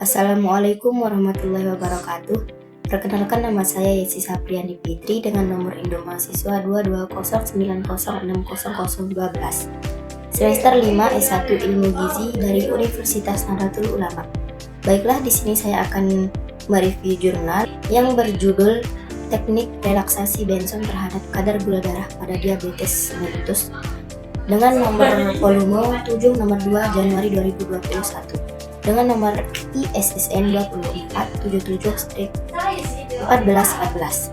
Assalamualaikum warahmatullahi wabarakatuh. Perkenalkan, nama saya Yesi Sapriani Fitri dengan nomor induk mahasiswa 22090600012. Semester 5 S1 Ilmu Gizi dari Universitas Nahdlatul Ulama. Baiklah, di sini saya akan mereview jurnal yang berjudul Teknik Relaksasi Benson terhadap kadar gula darah pada diabetes mellitus dengan nomor volume 7 nomor 2 Januari 2021 dengan nomor ISSN 2477/1414.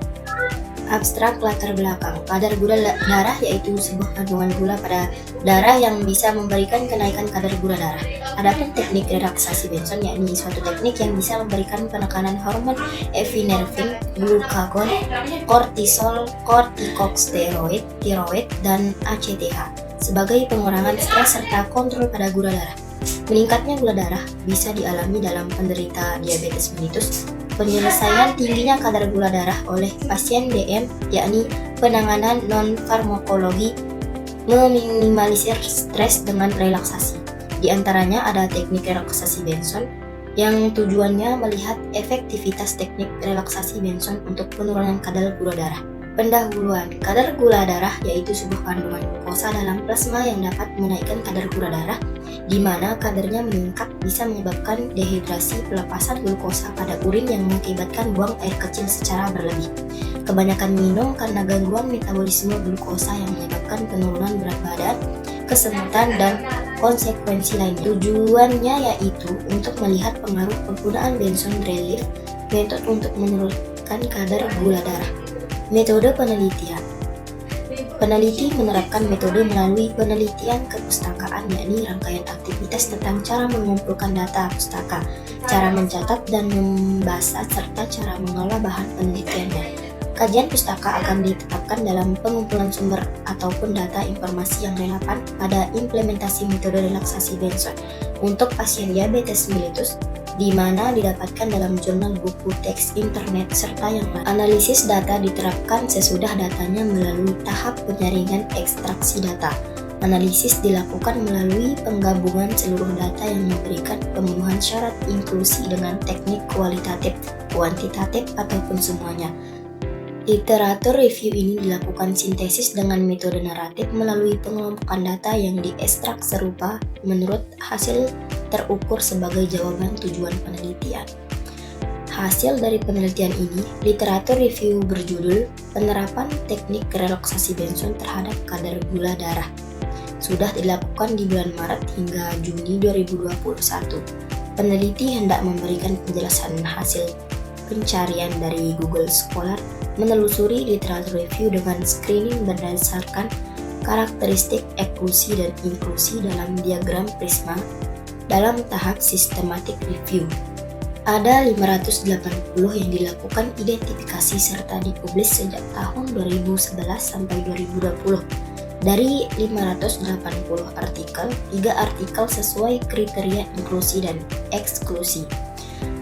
Abstrak latar belakang. Kadar gula darah yaitu sebuah kandungan gula pada darah yang bisa memberikan kenaikan kadar gula darah. Adapun teknik relaksasi Benson yakni suatu teknik yang bisa memberikan penekanan hormon epinefrin, glukagon, kortisol, kortikosteroid, tiroid, dan ACTH sebagai pengurangan stres serta kontrol pada gula darah. Meningkatnya gula darah bisa dialami dalam penderita diabetes mellitus. Penyelesaian tingginya kadar gula darah oleh pasien DM yakni penanganan non-farmakologi meminimalisir stres dengan relaksasi. Di antaranya ada teknik relaksasi Benson yang tujuannya melihat efektivitas teknik relaksasi Benson untuk penurunan kadar gula darah. Pendahuluan. Kadar gula darah yaitu sebuah kandungan glukosa dalam plasma yang dapat menaikkan kadar gula darah, di mana kadarnya meningkat bisa menyebabkan dehidrasi, pelepasan glukosa pada urin yang mengakibatkan buang air kecil secara berlebih. Kebanyakan minum karena gangguan metabolisme glukosa yang menyebabkan penurunan berat badan, kesemutan, dan konsekuensi lain. Tujuannya yaitu untuk melihat pengaruh penggunaan Benson Relief Method untuk menurunkan kadar gula darah. Metode penelitian. Peneliti menerapkan metode melalui penelitian kepustakaan, yakni rangkaian aktivitas tentang cara mengumpulkan data pustaka, cara mencatat dan membaca, serta cara mengolah bahan penelitiannya. Kajian pustaka akan ditetapkan dalam pengumpulan sumber ataupun data informasi yang relevan pada implementasi metode relaksasi Benson untuk pasien diabetes mellitus, di mana didapatkan dalam jurnal, buku, teks, internet, serta yang lain. Analisis data diterapkan sesudah datanya melalui tahap penyaringan ekstraksi data. Analisis dilakukan melalui penggabungan seluruh data yang memberikan pemenuhan syarat inklusi dengan teknik kualitatif, kuantitatif, ataupun semuanya. Literatur review ini dilakukan sintesis dengan metode naratif melalui pengelompokan data yang diekstrak serupa menurut hasil terukur sebagai jawaban tujuan penelitian. Hasil dari penelitian ini, literatur review berjudul Penerapan Teknik Relaksasi Benson terhadap Kadar Gula Darah sudah dilakukan di bulan Maret hingga Juni 2021. Peneliti hendak memberikan penjelasan hasil pencarian dari Google Scholar, menelusuri literatur review dengan screening berdasarkan karakteristik eksklusi dan inklusi dalam diagram prisma dalam tahap systematic review. Ada 580 yang dilakukan identifikasi serta dipublis sejak tahun 2011 sampai 2020. Dari 580 artikel, 3 artikel sesuai kriteria inklusi dan eksklusi.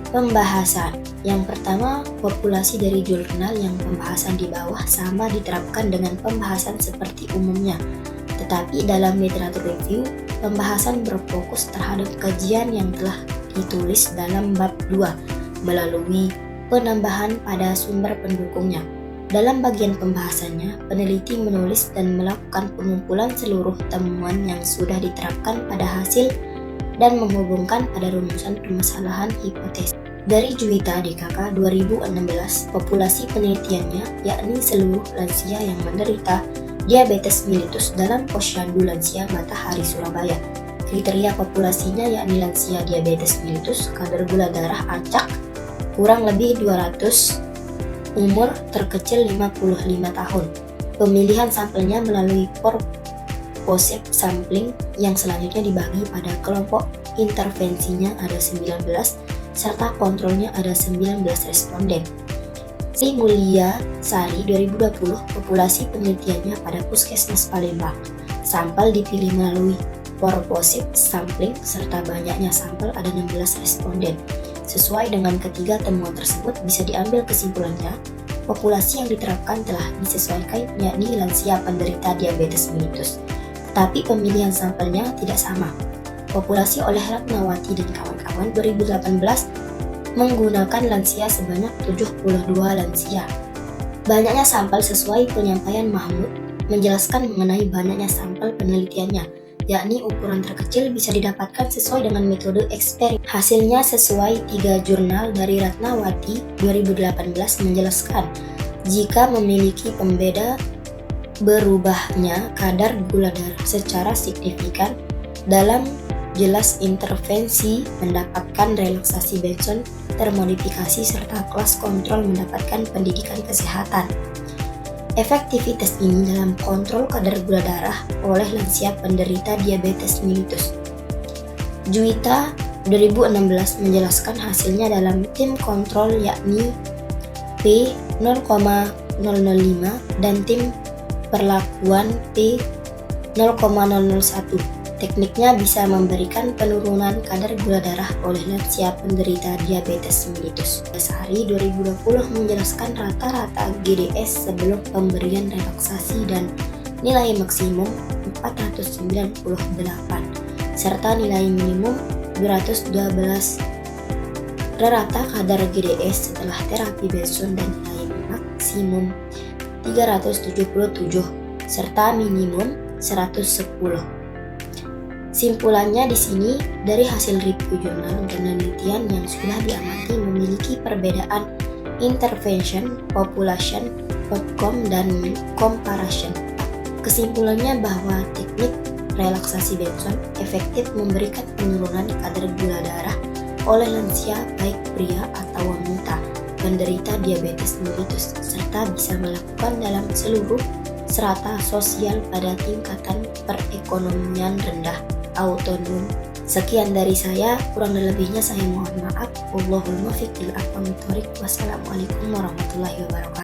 Pembahasan. Yang pertama, populasi dari jurnal yang pembahasan di bawah sama diterapkan dengan pembahasan seperti umumnya. Tetapi dalam literatur review, pembahasan berfokus terhadap kajian yang telah ditulis dalam bab 2 melalui penambahan pada sumber pendukungnya. Dalam bagian pembahasannya, peneliti menulis dan melakukan pengumpulan seluruh temuan yang sudah diterapkan pada hasil dan menghubungkan pada rumusan permasalahan hipotesis. Dari Juwita DKK 2016, populasi penelitiannya yakni seluruh lansia yang menderita diabetes mellitus dalam posyandu lansia Matahari Surabaya. Kriteria populasinya yakni lansia diabetes mellitus, kadar gula darah acak kurang lebih 200, umur terkecil 55 tahun. Pemilihan sampelnya melalui purposive sampling yang selanjutnya dibagi pada kelompok intervensinya ada 19, serta kontrolnya ada 19 responden. Sri Mulia Sari 2020, populasi penelitiannya pada Puskesmas Palembang. Sampel dipilih melalui purposive sampling serta banyaknya sampel ada 16 responden. Sesuai dengan ketiga temuan tersebut bisa diambil kesimpulannya, populasi yang diterapkan telah disesuaikan yakni lansia penderita diabetes mellitus. Tapi pemilihan sampelnya tidak sama. Populasi oleh Ratnawati dan kawan-kawan tahun 2018 menggunakan lansia sebanyak 72 lansia. Banyaknya sampel sesuai penyampaian Mahmud menjelaskan mengenai banyaknya sampel penelitiannya, yakni ukuran terkecil bisa didapatkan sesuai dengan metode eksperimen. Hasilnya sesuai 3 jurnal dari Ratnawati 2018 menjelaskan jika memiliki pembeda berubahnya kadar gula darah secara signifikan dalam jelas intervensi mendapatkan relaksasi benson termodifikasi serta kelas kontrol mendapatkan pendidikan kesehatan. Efektivitas ini dalam kontrol kadar gula darah oleh lansia penderita diabetes mellitus. Juwita 2016 menjelaskan hasilnya dalam tim kontrol yakni P0,005 dan tim perlakuan P0,001. Tekniknya bisa memberikan penurunan kadar gula darah oleh lansia penderita diabetes mellitus. Sehari 2020 menjelaskan rata-rata GDS sebelum pemberian relaksasi dan nilai maksimum 498 serta nilai minimum 212. Rata kadar GDS setelah terapi benson dan nilai maksimum 377 serta minimum 110. Simpulannya di sini dari hasil review jurnal penelitian yang sudah diamati memiliki perbedaan intervention, population, outcome, dan comparison. Kesimpulannya bahwa teknik relaksasi benson efektif memberikan penurunan kadar gula darah oleh lansia baik pria atau wanita penderita diabetes mellitus serta bisa melakukan dalam seluruh strata sosial pada tingkatan perekonomian rendah autonom. Sekian dari saya, kurang lebihnya saya mohon maaf. Wallahul muwaffiq ila aqwamit thoriq. Wassalamualaikum warahmatullahi wabarakatuh.